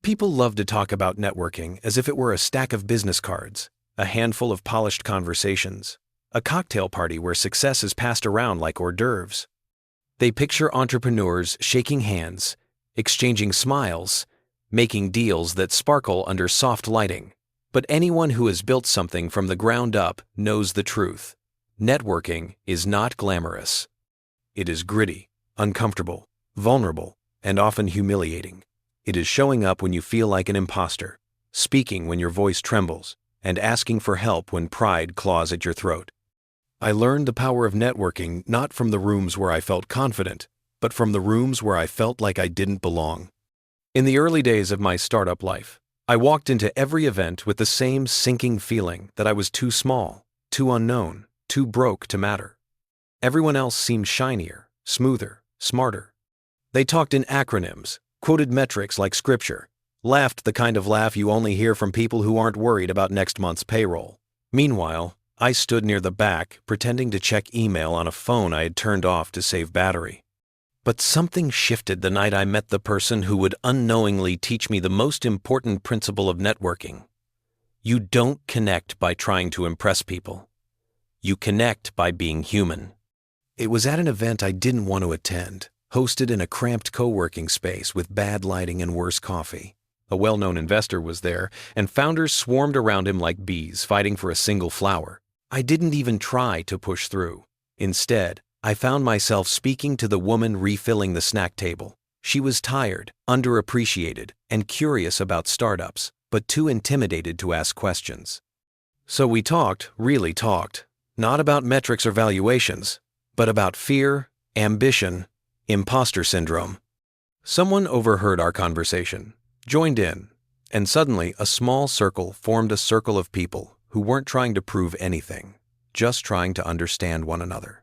People love to talk about networking as if it were a stack of business cards, a handful of polished conversations, a cocktail party where success is passed around like hors d'oeuvres. They picture entrepreneurs shaking hands, exchanging smiles, making deals that sparkle under soft lighting. But anyone who has built something from the ground up knows the truth. Networking is not glamorous. It is gritty, uncomfortable, vulnerable, and often humiliating. It is showing up when you feel like an imposter, speaking when your voice trembles, and asking for help when pride claws at your throat. I learned the power of networking not from the rooms where I felt confident, but from the rooms where I felt like I didn't belong. In the early days of my startup life, I walked into every event with the same sinking feeling that I was too small, too unknown, too broke to matter. Everyone else seemed shinier, smoother, smarter. They talked in acronyms, quoted metrics like scripture, laughed the kind of laugh you only hear from people who aren't worried about next month's payroll. Meanwhile, I stood near the back, pretending to check email on a phone I had turned off to save battery. But something shifted the night I met the person who would unknowingly teach me the most important principle of networking. You don't connect by trying to impress people. You connect by being human. It was at an event I didn't want to attend, hosted in a cramped co-working space with bad lighting and worse coffee. A well-known investor was there, and founders swarmed around him like bees fighting for a single flower. I didn't even try to push through. Instead, I found myself speaking to the woman refilling the snack table. She was tired, underappreciated, and curious about startups, but too intimidated to ask questions. So we talked, really talked, not about metrics or valuations, but about fear, ambition, imposter syndrome. Someone overheard our conversation, joined in, and suddenly a small circle formed a circle of people who weren't trying to prove anything, just trying to understand one another.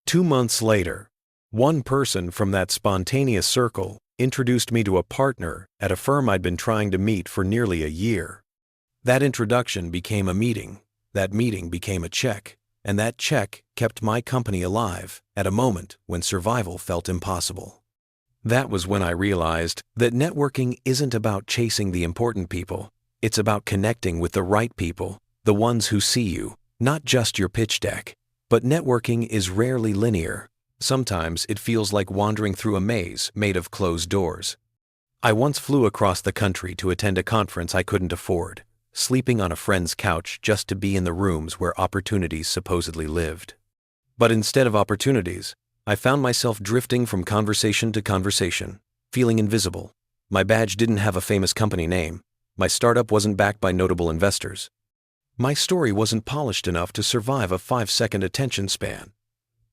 2 months later, one person from that spontaneous circle introduced me to a partner at a firm I'd been trying to meet for nearly a year. That introduction became a meeting, that meeting became a check, and that check kept my company alive at a moment when survival felt impossible. That was when I realized that networking isn't about chasing the important people. It's about connecting with the right people, the ones who see you, not just your pitch deck. But networking is rarely linear. Sometimes it feels like wandering through a maze made of closed doors. I once flew across the country to attend a conference I couldn't afford, sleeping on a friend's couch just to be in the rooms where opportunities supposedly lived. But instead of opportunities, I found myself drifting from conversation to conversation, feeling invisible. My badge didn't have a famous company name. My startup wasn't backed by notable investors. My story wasn't polished enough to survive a 5-second attention span.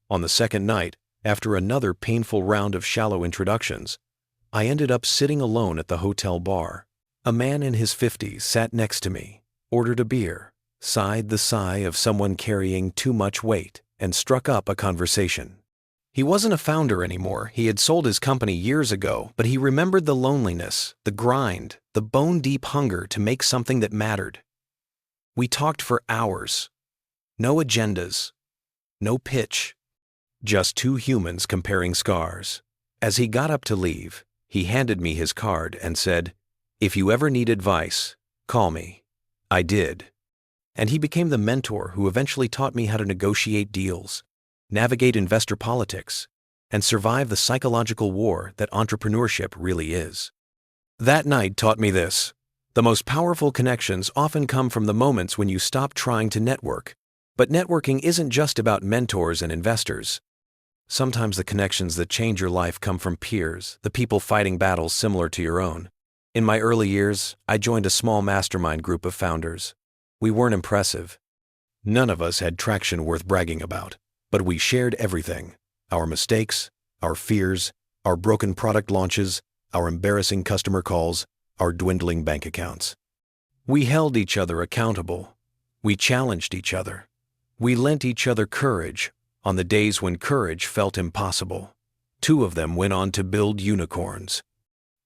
On the second night, after another painful round of shallow introductions, I ended up sitting alone at the hotel bar. A man in his 50s sat next to me, ordered a beer, sighed the sigh of someone carrying too much weight, and struck up a conversation. He wasn't a founder anymore. He had sold his company years ago, but he remembered the loneliness, the grind, the bone-deep hunger to make something that mattered. We talked for hours. No agendas. No pitch. Just two humans comparing scars. As he got up to leave, he handed me his card and said, "If you ever need advice, call me." I did. And he became the mentor who eventually taught me how to negotiate deals, navigate investor politics, and survive the psychological war that entrepreneurship really is. That night taught me this. The most powerful connections often come from the moments when you stop trying to network. But networking isn't just about mentors and investors. Sometimes the connections that change your life come from peers, the people fighting battles similar to your own. In my early years, I joined a small mastermind group of founders. We weren't impressive. None of us had traction worth bragging about, but we shared everything: our mistakes, our fears, our broken product launches, our embarrassing customer calls, our dwindling bank accounts. We held each other accountable. We challenged each other. We lent each other courage on the days when courage felt impossible. 2 of them went on to build unicorns.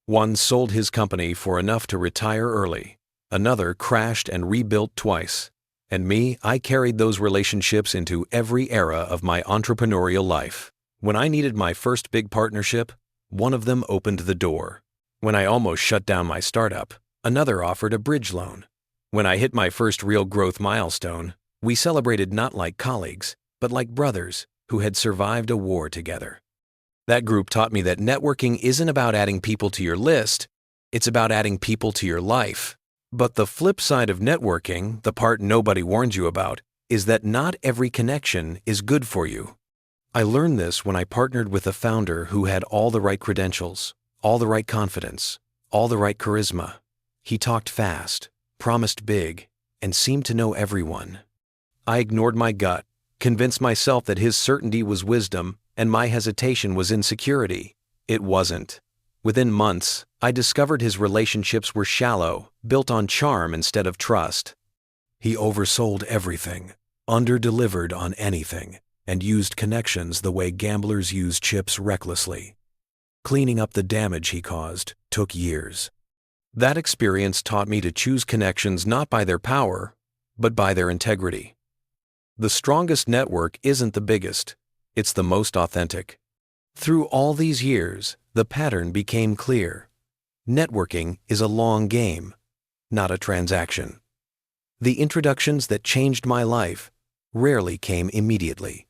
One sold his company for enough to retire early. Another crashed and rebuilt twice. And me, I carried those relationships into every era of my entrepreneurial life. When I needed my first big partnership, one of them opened the door. When I almost shut down my startup, another offered a bridge loan. When I hit my first real growth milestone, we celebrated not like colleagues, but like brothers who had survived a war together. That group taught me that networking isn't about adding people to your list, it's about adding people to your life. But the flip side of networking, the part nobody warns you about, is that not every connection is good for you. I learned this when I partnered with a founder who had all the right credentials, all the right confidence, all the right charisma. He talked fast, promised big, and seemed to know everyone. I ignored my gut, convinced myself that his certainty was wisdom and my hesitation was insecurity. It wasn't. Within months, I discovered his relationships were shallow, built on charm instead of trust. He oversold everything, under-delivered on anything, and used connections the way gamblers use chips recklessly. Cleaning up the damage he caused took years. That experience taught me to choose connections not by their power, but by their integrity. The strongest network isn't the biggest, it's the most authentic. Through all these years, the pattern became clear. Networking is a long game, not a transaction. The introductions that changed my life rarely came immediately.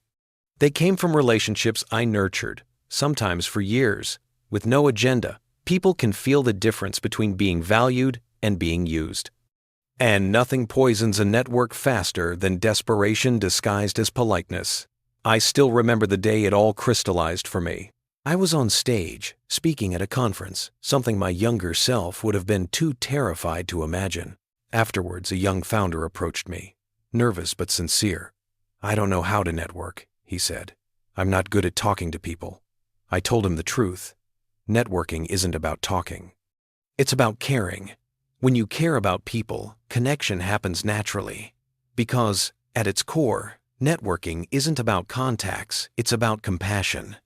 They came from relationships I nurtured, sometimes for years, with no agenda. People can feel the difference between being valued and being used. And nothing poisons a network faster than desperation disguised as politeness. I still remember the day it all crystallized for me. I was on stage, speaking at a conference, something my younger self would have been too terrified to imagine. Afterwards, a young founder approached me, nervous but sincere. "I don't know how to network," he said. "I'm not good at talking to people." I told him the truth. Networking isn't about talking. It's about caring. When you care about people, connection happens naturally. Because, at its core, networking isn't about contacts, it's about compassion.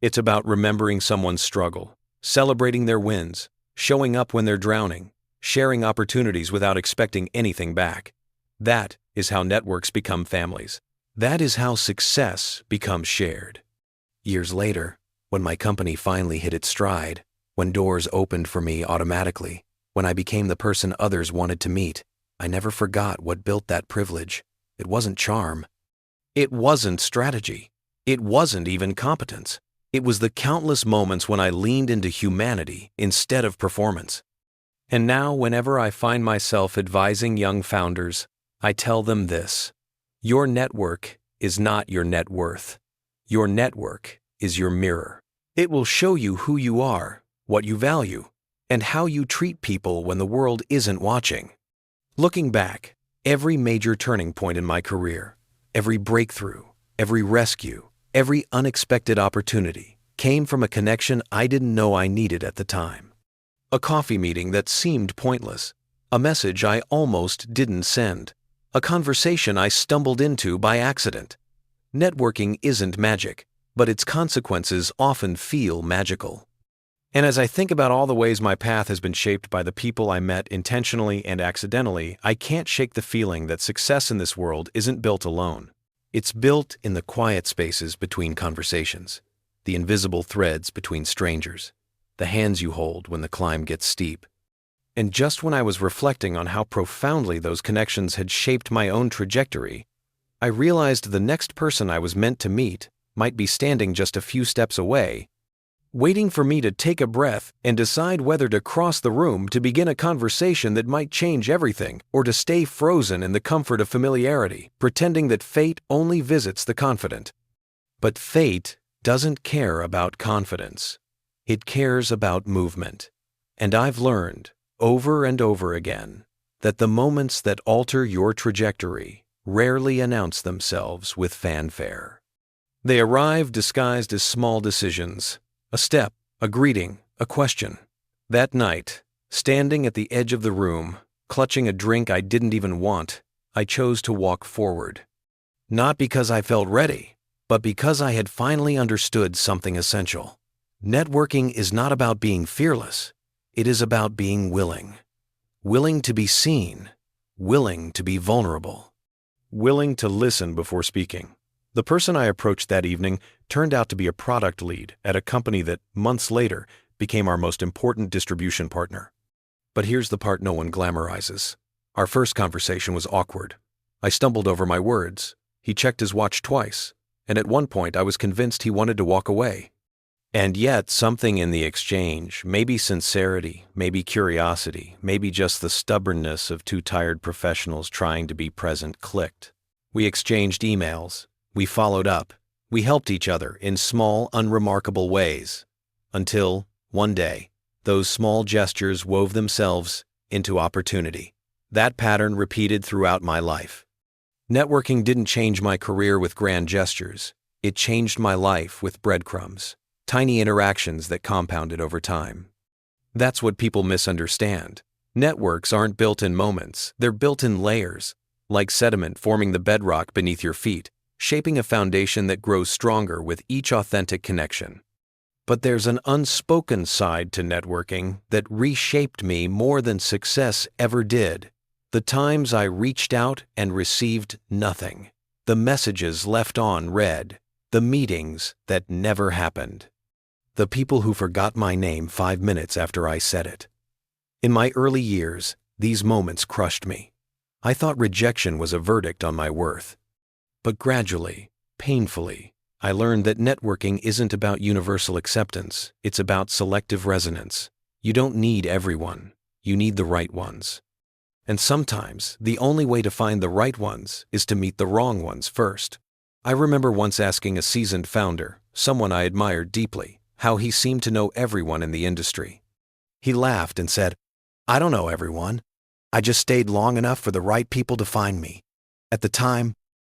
It's about remembering someone's struggle, celebrating their wins, showing up when they're drowning, sharing opportunities without expecting anything back. That is how networks become families. That is how success becomes shared. Years later, when my company finally hit its stride, when doors opened for me automatically, when I became the person others wanted to meet, I never forgot what built that privilege. It wasn't charm. It wasn't strategy. It wasn't even competence. It was the countless moments when I leaned into humanity instead of performance. And now, whenever I find myself advising young founders, I tell them this: your network is not your net worth. Your network is your mirror. It will show you who you are, what you value, and how you treat people when the world isn't watching. Looking back, every major turning point in my career, every breakthrough, every rescue, every unexpected opportunity came from a connection I didn't know I needed at the time. A coffee meeting that seemed pointless, a message I almost didn't send, a conversation I stumbled into by accident. Networking isn't magic, but its consequences often feel magical. And as I think about all the ways my path has been shaped by the people I met intentionally and accidentally, I can't shake the feeling that success in this world isn't built alone. It's built in the quiet spaces between conversations, the invisible threads between strangers, the hands you hold when the climb gets steep. And just when I was reflecting on how profoundly those connections had shaped my own trajectory, I realized the next person I was meant to meet might be standing just a few steps away, waiting for me to take a breath and decide whether to cross the room to begin a conversation that might change everything, or to stay frozen in the comfort of familiarity, pretending that fate only visits the confident. But fate doesn't care about confidence. It cares about movement. And I've learned, over and over again, that the moments that alter your trajectory rarely announce themselves with fanfare. They arrive disguised as small decisions, a step, a greeting, a question. That night, standing at the edge of the room, clutching a drink I didn't even want, I chose to walk forward. Not because I felt ready, but because I had finally understood something essential. Networking is not about being fearless. It is about being willing. Willing to be seen. Willing to be vulnerable. Willing to listen before speaking. The person I approached that evening turned out to be a product lead at a company that, months later, became our most important distribution partner. But here's the part no one glamorizes. Our first conversation was awkward. I stumbled over my words. He checked his watch twice, and at one point I was convinced he wanted to walk away. And yet something in the exchange, maybe sincerity, maybe curiosity, maybe just the stubbornness of two tired professionals trying to be present, clicked. We exchanged emails. We followed up. We helped each other in small, unremarkable ways. Until, one day, those small gestures wove themselves into opportunity. That pattern repeated throughout my life. Networking didn't change my career with grand gestures. It changed my life with breadcrumbs. Tiny interactions that compounded over time. That's what people misunderstand. Networks aren't built in moments, they're built in layers, like sediment forming the bedrock beneath your feet, shaping a foundation that grows stronger with each authentic connection. But there's an unspoken side to networking that reshaped me more than success ever did. The times I reached out and received nothing. The messages left unread. The meetings that never happened. The people who forgot my name 5 minutes after I said it. In my early years, these moments crushed me. I thought rejection was a verdict on my worth. But gradually, painfully, I learned that networking isn't about universal acceptance, it's about selective resonance. You don't need everyone, you need the right ones. And sometimes, the only way to find the right ones is to meet the wrong ones first. I remember once asking a seasoned founder, someone I admired deeply, how he seemed to know everyone in the industry. He laughed and said, "I don't know everyone. I just stayed long enough for the right people to find me." At the time,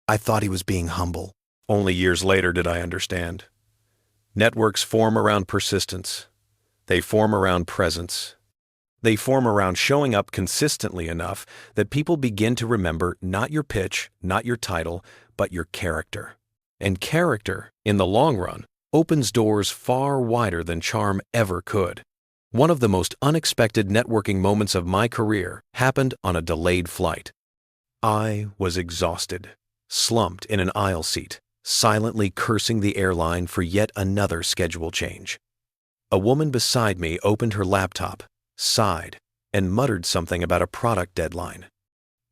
I thought he was being humble. Only years later did I understand. Networks form around persistence. They form around presence. They form around showing up consistently enough that people begin to remember not your pitch, not your title, but your character. And character, in the long run, opens doors far wider than charm ever could. One of the most unexpected networking moments of my career happened on a delayed flight. I was exhausted, slumped in an aisle seat, silently cursing the airline for yet another schedule change. A woman beside me opened her laptop, sighed, and muttered something about a product deadline.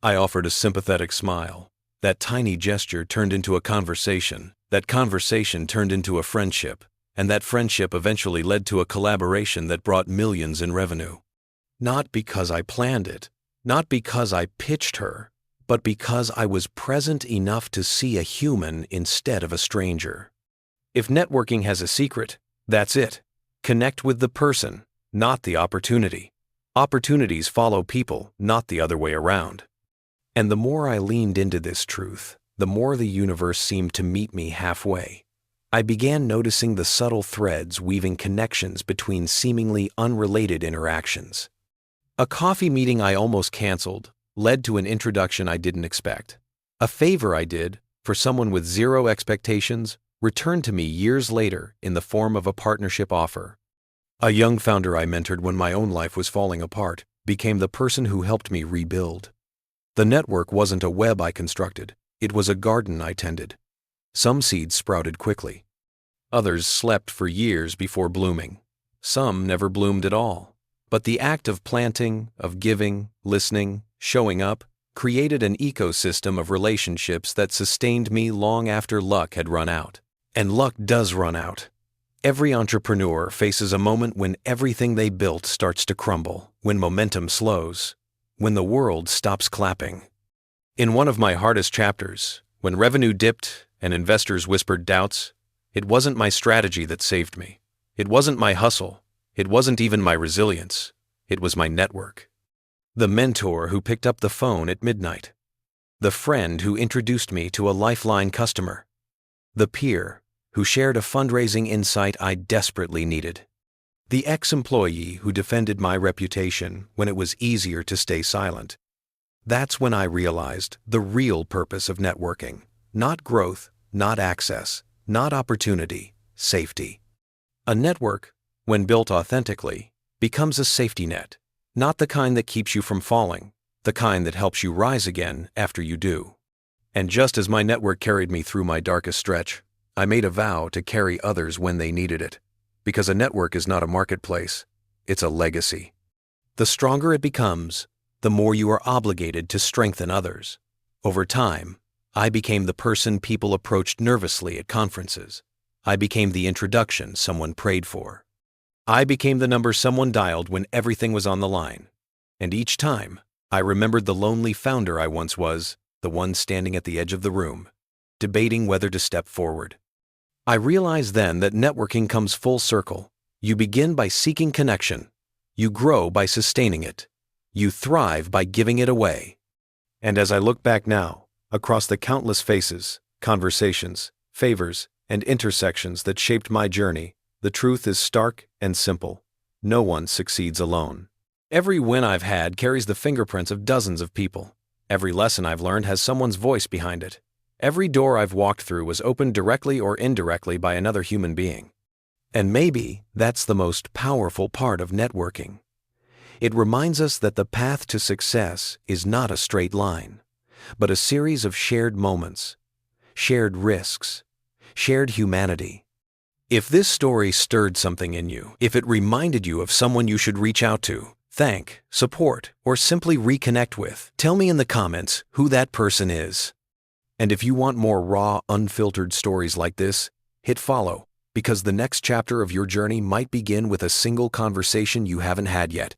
I offered a sympathetic smile. That tiny gesture turned into a conversation. That conversation turned into a friendship, and that friendship eventually led to a collaboration that brought millions in revenue. Not because I planned it, not because I pitched her, but because I was present enough to see a human instead of a stranger. If networking has a secret, that's it. Connect with the person, not the opportunity. Opportunities follow people, not the other way around. And the more I leaned into this truth, the more the universe seemed to meet me halfway. I began noticing the subtle threads weaving connections between seemingly unrelated interactions. A coffee meeting I almost canceled led to an introduction I didn't expect. A favor I did, for someone with zero expectations, returned to me years later in the form of a partnership offer. A young founder I mentored when my own life was falling apart became the person who helped me rebuild. The network wasn't a web I constructed. It was a garden I tended. Some seeds sprouted quickly. Others slept for years before blooming. Some never bloomed at all. But the act of planting, of giving, listening, showing up, created an ecosystem of relationships that sustained me long after luck had run out. And luck does run out. Every entrepreneur faces a moment when everything they built starts to crumble, when momentum slows, when the world stops clapping. In one of my hardest chapters, when revenue dipped and investors whispered doubts, it wasn't my strategy that saved me. It wasn't my hustle. It wasn't even my resilience. It was my network. The mentor who picked up the phone at midnight. The friend who introduced me to a lifeline customer. The peer who shared a fundraising insight I desperately needed. The ex-employee who defended my reputation when it was easier to stay silent. That's when I realized the real purpose of networking. Not growth, not access, not opportunity, safety. A network, when built authentically, becomes a safety net, not the kind that keeps you from falling, the kind that helps you rise again after you do. And just as my network carried me through my darkest stretch, I made a vow to carry others when they needed it. Because a network is not a marketplace, it's a legacy. The stronger it becomes, the more you are obligated to strengthen others. Over time, I became the person people approached nervously at conferences. I became the introduction someone prayed for. I became the number someone dialed when everything was on the line. And each time, I remembered the lonely founder I once was, the one standing at the edge of the room, debating whether to step forward. I realized then that networking comes full circle. You begin by seeking connection. You grow by sustaining it. You thrive by giving it away. And as I look back now, across the countless faces, conversations, favors, and intersections that shaped my journey, the truth is stark and simple. No one succeeds alone. Every win I've had carries the fingerprints of dozens of people. Every lesson I've learned has someone's voice behind it. Every door I've walked through was opened directly or indirectly by another human being. And maybe that's the most powerful part of networking. It reminds us that the path to success is not a straight line, but a series of shared moments, shared risks, shared humanity. If this story stirred something in you, if it reminded you of someone you should reach out to, thank, support, or simply reconnect with, tell me in the comments who that person is. And if you want more raw, unfiltered stories like this, hit follow, because the next chapter of your journey might begin with a single conversation you haven't had yet.